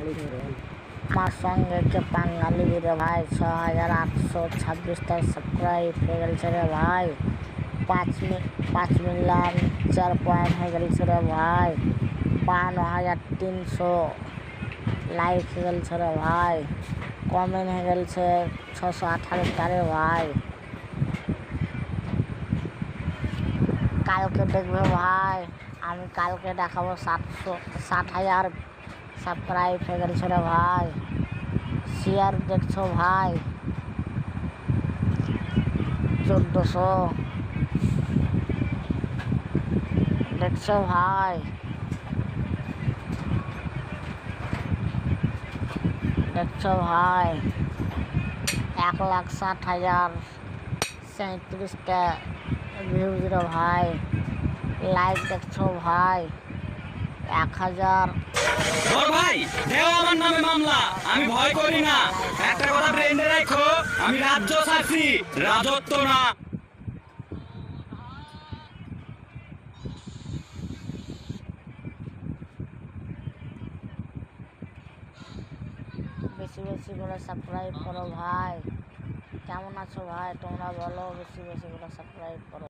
আমার সঙ্গে যে বাঙালি রে ভাই 6826টা সাবস্ক্রাইব হয়ে গেছে রে ভাই। 5 মিলিয়ন 4 পয়েন্ট হয়ে গেছে রে ভাই। 52,300 লাইক হয়ে গেছে রে ভাই। কমেন্ট হয়ে গেছে 618টা রে ভাই। কালকে দেখবে ভাই, আমি কালকে দেখাবো 60,000 সাবস্ক্রাইব হয়ে গেছে রে ভাই। শেয়ার দেখছো ভাই 1400 দেখছো ভাই। দেখছো ভাই 1,60,037টা ভিউজ রে ভাই। লাইক দেখছো ভাই 1000। ভাই দেও আমার নামে মামলা, আমি ভয় করি না। একটা কথা ব্রেনে রাখো, আমি রাজ্য চাচ্ছি, রাজত্ব না। বেশি বেশি করে সাবস্ক্রাইব করো ভাই। কেমন আছো ভাই তোমরা বলো, বেশি বেশি করে সাবস্ক্রাইব করো।